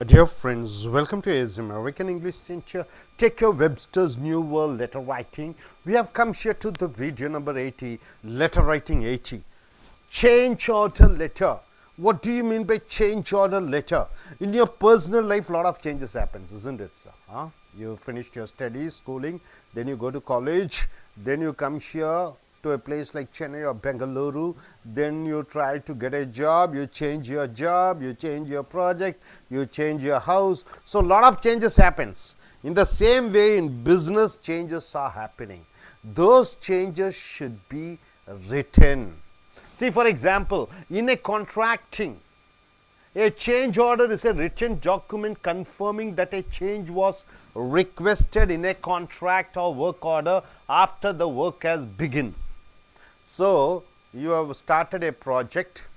Dear friends, welcome to AS American English Center. Take your Webster's New World Letter Writing. We have come here to the video number 80, Letter Writing 80. Change order letter. What do you mean by change order letter? In your personal life, a lot of changes happens, isn't it, sir? You finished your studies, schooling, then you go to college, then you come here to a place like Chennai or Bengaluru, then you try to get a job, you change your job, you change your project, you change your house. So, a lot of changes happens. In the same way, in business, changes are happening. Those changes should be written. See, for example, in a contracting, a change order is a written document confirming that a change was requested in a contract or work order after the work has begun. So, you have started a project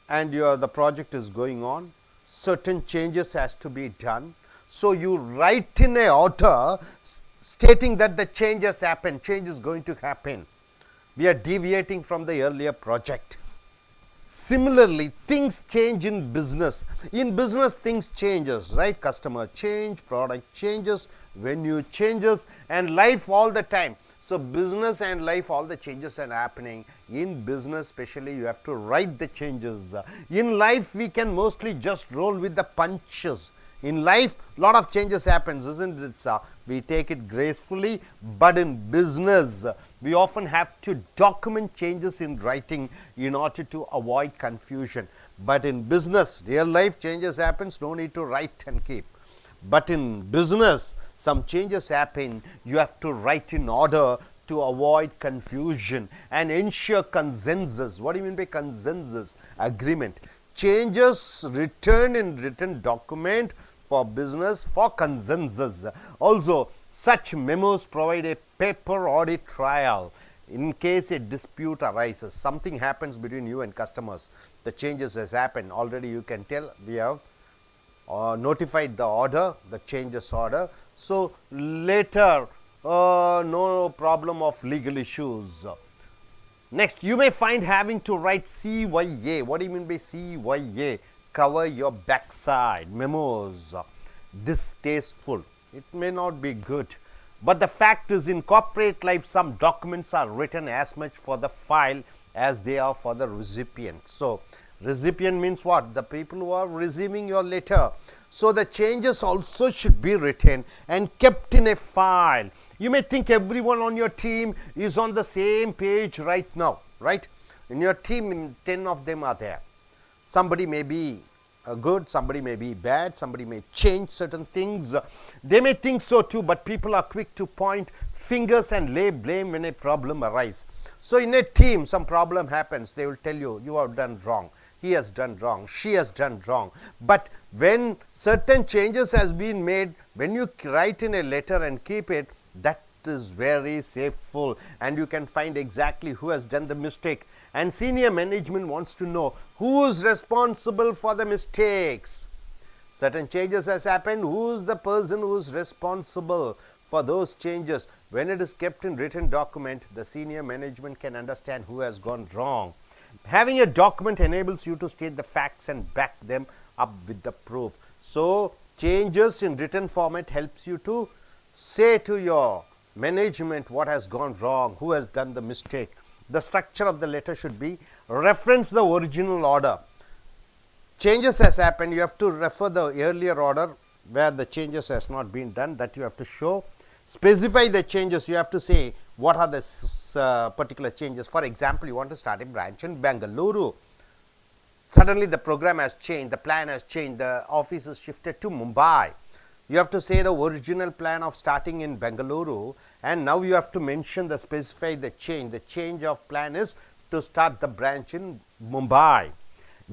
and the project is going on, certain changes has to be done. So, you write in a order stating that the change has happened, change is going to happen. We are deviating from the earlier project. Similarly, things change in business. In business, things changes, right? Customer change, product changes, venue changes, and life all the time. So, business and life, all the changes are happening. In business especially, you have to write the changes. In life, we can mostly just roll with the punches. In life, lot of changes happens, isn't it, sir? We take it gracefully, but in business, we often have to document changes in writing in order to avoid confusion. But in business, real life changes happens, no need to write and keep. But in business, some changes happen, you have to write in order to avoid confusion and ensure consensus. What do you mean by consensus? Agreement. Changes written in written document for business for consensus. Also, such memos provide a paper audit trail in case a dispute arises. Something happens between you and customers. The changes has happened. Already you can tell we have notified the order, the changes order. So, later no problem of legal issues. Next, you may find having to write CYA. What do you mean by CYA? Cover your backside. Memos. Distasteful. It may not be good. But the fact is, in corporate life, some documents are written as much for the file as they are for the recipient. So, recipient means what? The people who are receiving your letter. So, the changes also should be written and kept in a file. You may think everyone on your team is on the same page right now, right? In your team, 10 of them are there. Somebody may be good, somebody may be bad, somebody may change certain things. They may think so too, but people are quick to point fingers and lay blame when a problem arises. So, in a team, some problem happens, they will tell you, you have done wrong. He has done wrong, she has done wrong. But when certain changes has been made, when you write in a letter and keep it, that is very safeful and you can find exactly who has done the mistake. And senior management wants to know who is responsible for the mistakes. Certain changes has happened, who is the person who is responsible for those changes. When it is kept in written document, the senior management can understand who has gone wrong. Having a document enables you to state the facts and back them up with the proof. So, changes in written format helps you to say to your management what has gone wrong, who has done the mistake. The structure of the letter should be reference the original order. Changes has happened, you have to refer the earlier order where the changes has not been done, that you have to show. Specify the changes, you have to say what are the particular changes. For example, you want to start a branch in Bengaluru. Suddenly the program has changed, the plan has changed, the office is shifted to Mumbai. You have to say the original plan of starting in Bengaluru, and now you have to mention the specify the change. The change of plan is to start the branch in Mumbai.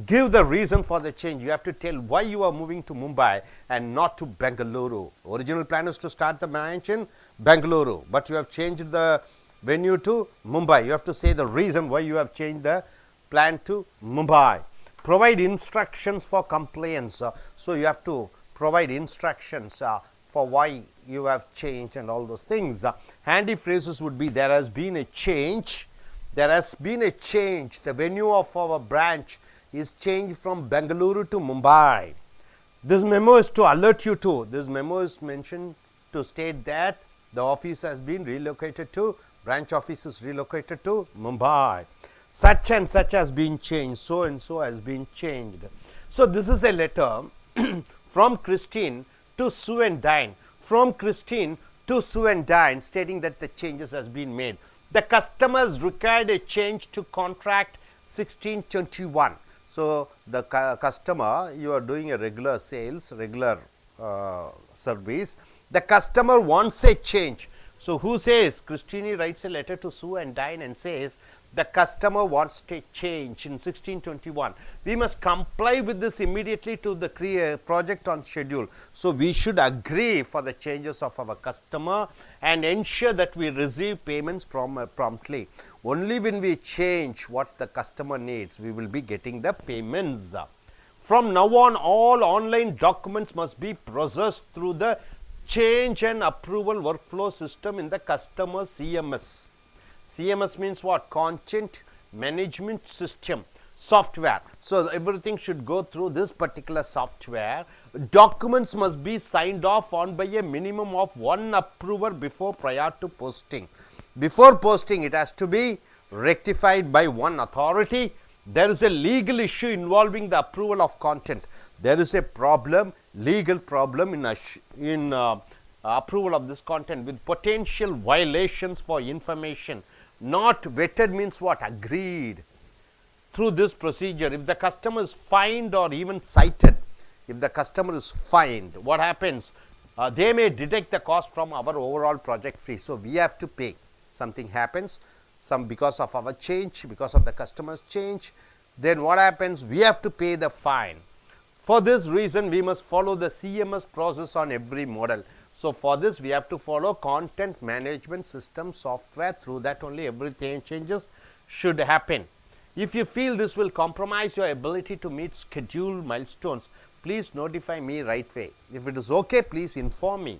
Give the reason for the change. You have to tell why you are moving to Mumbai and not to Bengaluru. Original plan is to start the branch in Bengaluru, but you have changed the venue to Mumbai. You have to say the reason why you have changed the plan to Mumbai. Provide instructions for compliance. So, you have to provide instructions for why you have changed and all those things. Handy phrases would be there has been a change. There has been a change. The venue of our branch is changed from Bengaluru to Mumbai. This memo is to alert you to, this memo is mentioned to state that the office has been relocated to, branch office is relocated to Mumbai. Such and such has been changed, so and so has been changed. So this is a letter from Christine to Sue and Diane, from Christine to Sue and Diane, stating that the changes has been made. The customers required a change to contract 1621. So the customer, you are doing a regular sales, regular service. The customer wants a change. So who says? Christine writes a letter to Sue and Diane and says the customer wants to change in 1621. We must comply with this immediately to the project on schedule. So we should agree for the changes of our customer and ensure that we receive payments promptly. Only when we change what the customer needs, we will be getting the payments. From now on, all online documents must be processed through the change and approval workflow system in the customer CMS. CMS means what? Content management system software. So everything should go through this particular software. Documents must be signed off on by a minimum of one approver prior to posting. Before posting, it has to be rectified by one authority. There is a legal issue involving the approval of content. There is a problem, legal problem in approval of this content with potential violations for information. Not vetted means what? Agreed. Through this procedure, if the customer is fined or even cited, if the customer is fined, what happens? They may deduct the cost from our overall project fee. So we have to pay. Something happens, because of our change, because of the customer's change, then what happens? We have to pay the fine. For this reason, we must follow the CMS process on every model. So for this, we have to follow content management system software. Through that only everything changes should happen. If you feel this will compromise your ability to meet scheduled milestones, please notify me right away. If it is okay, please inform me.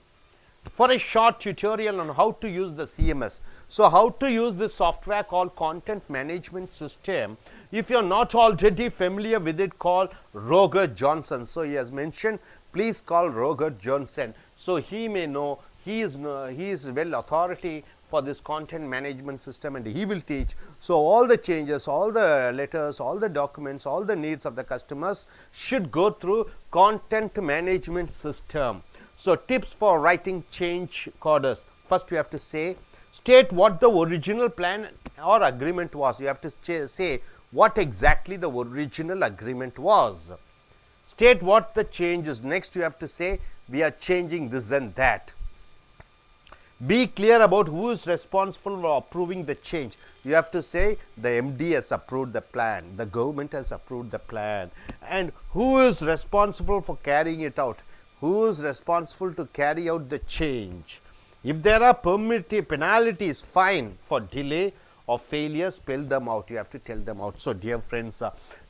For a short tutorial on how to use the CMS. So how to use this software called content management system. If you are not already familiar with it, call Roger Johnson. So he has mentioned, please call Roger Johnson. So he may know, he is well authority for this content management system and he will teach. So all the changes, all the letters, all the documents, all the needs of the customers should go through content management system. So tips for writing change orders. First you have to state what the original plan or agreement was. You have to say what exactly the original agreement was. State what the change is. Next you have to say we are changing this and that. Be clear about who is responsible for approving the change. You have to say the MD has approved the plan, the government has approved the plan, and who is responsible for carrying it out, who is responsible to carry out the change. If there are penalties, fine for delay or failure, spell them out. You have to tell them out. So dear friends,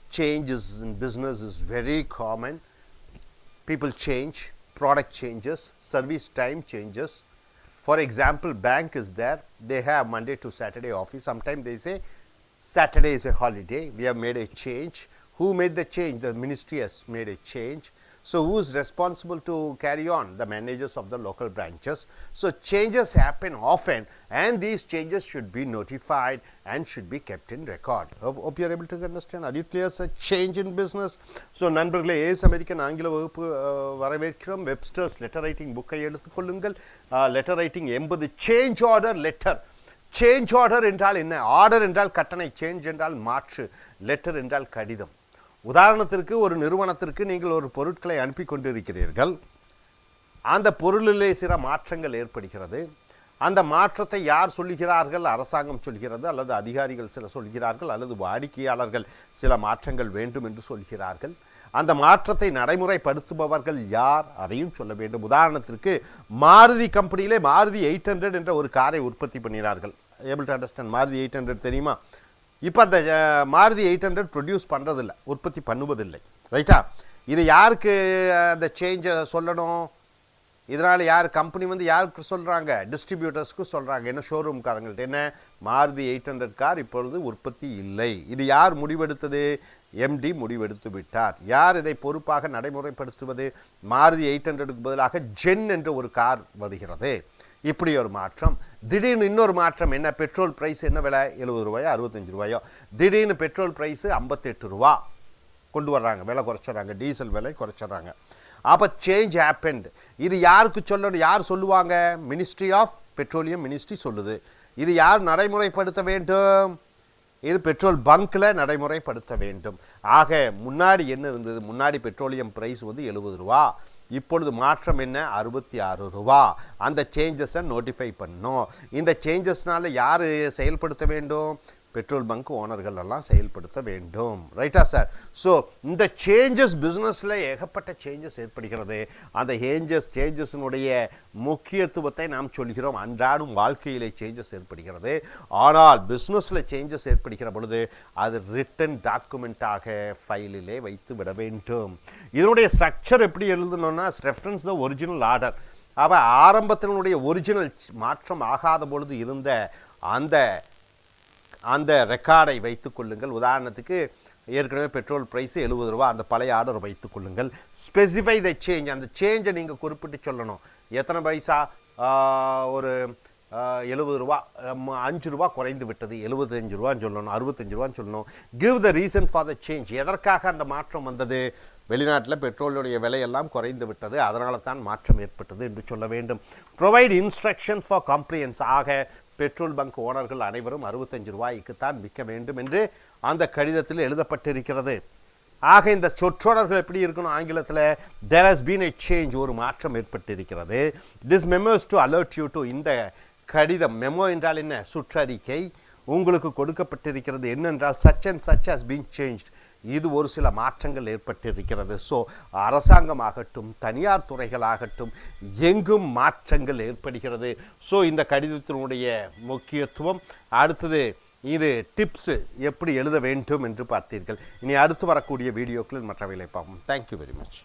changes in business is very common. People change, product changes, service time changes. For example, bank is there, they have Monday to Saturday office. Sometimes they say Saturday is a holiday, we have made a change. Who made the change? The ministry has made a change. So who is responsible to carry on? The managers of the local branches. So changes happen often and these changes should be notified and should be kept in record. Hope you are able to understand. Are you clear? Such change in business. So நண்பர்களே, ace American ஆங்கில வகுப்பு வரவேற்கிறோம். Webster's letter writing புக்கை எடுத்துக்கொள்ளுங்கள். Letter writing 80 change order letter. Change order என்றால் என்ன? Order என்றால் கட்டணை, change என்றால் மாற்று, லெட்டர் என்றால் கடிதம். உதாரணத்திற்கு ஒரு நிறுவனத்திற்கு நீங்கள் ஒரு பொருட்களை அனுப்பி கொண்டிருக்கிறீர்கள். அந்த பொருளிலே சில மாற்றங்கள் ஏற்படுகிறது. அந்த மாற்றத்தை யார் சொல்லுகிறார்கள்? அரசாங்கம் சொல்கிறது, அல்லது அதிகாரிகள் சில சொல்கிறார்கள், அல்லது வாடிக்கையாளர்கள் சில மாற்றங்கள் வேண்டும் என்று சொல்கிறார்கள். அந்த மாற்றத்தை நடைமுறைப்படுத்துபவர்கள் யார்? அதையும் சொல்ல வேண்டும். உதாரணத்திற்கு மாருதி கம்பெனியிலே மாருதி 800 என்ற ஒரு காரை உற்பத்தி பண்ணினார்கள். Able to understand? மாருதி 800 தெரியுமா? இப்போ அந்த மாருதி 800 ப்ரொடியூஸ் பண்ணுறதில்லை, உற்பத்தி பண்ணுவதில்லை. ரைட்டா? இது யாருக்கு அந்த சேஞ்சை சொல்லணும்? இதனால் யார் கம்பெனி வந்து யாருக்கு சொல்கிறாங்க, டிஸ்ட்ரிபியூட்டர்ஸ்க்கு சொல்கிறாங்க, என்ன ஷோரூம்காரங்கள்ட்ட என்ன மாருதி 800 கார் இப்பொழுது உற்பத்தி இல்லை. இது யார் முடிவெடுத்தது, எம்டி முடிவெடுத்து விட்டார். யார் இதை பொறுப்பாக நடைமுறைப்படுத்துவது, மாருதி 800க்கு பதிலாக ஜென் என்ற ஒரு கார் வருகிறது. இப்படி ஒரு மாற்றம். திடீர்னு இன்னொரு மாற்றம் என்ன, பெட்ரோல் ப்ரைஸ் என்ன விலை, 70 ரூபாயோ 65 ரூபாயோ, திடீர்னு பெட்ரோல் ப்ரைஸு 58 ரூபா கொண்டு வர்றாங்க, விலை குறைச்சிட்றாங்க, டீசல் விலை குறைச்சிட்றாங்க. அப்போ சேஞ்ச் ஹேப்பன்ட். இது யாருக்கு சொல்லணும், யார் சொல்லுவாங்க, மினிஸ்ட்ரி ஆஃப் பெட்ரோலியம் மினிஸ்ட்ரி சொல்லுது. இது யார் நடைமுறைப்படுத்த வேண்டும், இது பெட்ரோல் பங்க்கில் நடைமுறைப்படுத்த வேண்டும். ஆக முன்னாடி என்ன இருந்தது, முன்னாடி பெட்ரோலியம் ப்ரைஸ் வந்து 70 ரூபா, இப்பொழுது மாற்றம் என்ன, 66 ரூபா. அந்த சேஞ்சஸை நோட்டிஃபை பண்ணணும். இந்த சேஞ்சஸ்னால யார் செயல்படுத்த வேண்டும், பெட்ரோல் பங்க் ஓனர்கள் எல்லாம் செயல்படுத்த வேண்டும். ரைட்டா சார்? ஸோ இந்த சேஞ்சஸ் பிஸ்னஸில் ஏகப்பட்ட சேஞ்சஸ் ஏற்படுகிறது. அந்த சேஞ்சஸினுடைய முக்கியத்துவத்தை நாம் சொல்கிறோம். அன்றாடும் வாழ்க்கையிலே சேஞ்சஸ் ஏற்படுகிறது. ஆனால் பிஸ்னஸில் சேஞ்சஸ் ஏற்படுகிற பொழுது அது ரிட்டன் டாக்குமெண்ட்டாக ஃபைலிலே வைத்து விட வேண்டும். இதனுடைய ஸ்ட்ரக்சர் எப்படி எழுதணும்னா, ரெஃபரன்ஸ் த ஒரிஜினல் ஆர்டர். அவ ஆரம்பத்தினுடைய ஒரிஜினல் மாற்றம் ஆகாத பொழுது இருந்த அந்த ரெக்கார்டை வைத்து கொள்ளுங்கள். உதாரணத்துக்கு ஏற்கனவே பெட்ரோல் ப்ரைஸ் 70 ரூபா, அந்த பழைய ஆர்டர் வைத்து கொள்ளுங்கள். ஸ்பெசிஃபை த சேஞ்ச், அந்த சேஞ்சை நீங்கள் குறிப்பிட்டு சொல்லணும். எத்தனை பைசா, ஒரு 70 ரூபா, 5 ரூபா குறைந்து விட்டது, 75 ரூபான்னு சொல்லணும், 65 ரூபான்னு சொல்லணும். Give the reason for the change. எதற்காக அந்த மாற்றம் வந்தது, வெளிநாட்டில் பெட்ரோலுடைய விலையெல்லாம் குறைந்து விட்டது, அதனால தான் மாற்றம் ஏற்பட்டது என்று சொல்ல வேண்டும். Provide instruction for compliance. ஆக பெட்ரோல் பங்க் ஓனர்கள் அனைவரும் 65 ரூபாய்க்குத்தான் விற்க வேண்டும் என்று அந்த கடிதத்தில் எழுதப்பட்டிருக்கிறது. ஆக இந்த சொற்றொடர்கள் எப்படி இருக்கணும் ஆங்கிலத்தில், there has been a change, ஒரு மாற்றம் ஏற்பட்டிருக்கிறது. this memo is to alert you to, இந்த கடிதம், மெமோ என்றால் என்ன, சுற்றறிக்கை உங்களுக்கு கொடுக்கப்பட்டிருக்கிறது. என்னென்றால் such and such has been changed, இது ஒரு சில மாற்றங்கள் ஏற்பட்டிருக்கிறது. ஸோ அரசாங்கமாகட்டும் தனியார் துறைகளாகட்டும் எங்கும் மாற்றங்கள் ஏற்படுகிறது. ஸோ இந்த கடிதத்தினுடைய முக்கியத்துவம். அடுத்தது இது டிப்ஸு எப்படி எழுத வேண்டும் என்று பார்த்தீர்கள். இனி அடுத்து வரக்கூடிய வீடியோக்களில் மற்றவைகளை பார்ப்போம். Thank you very much.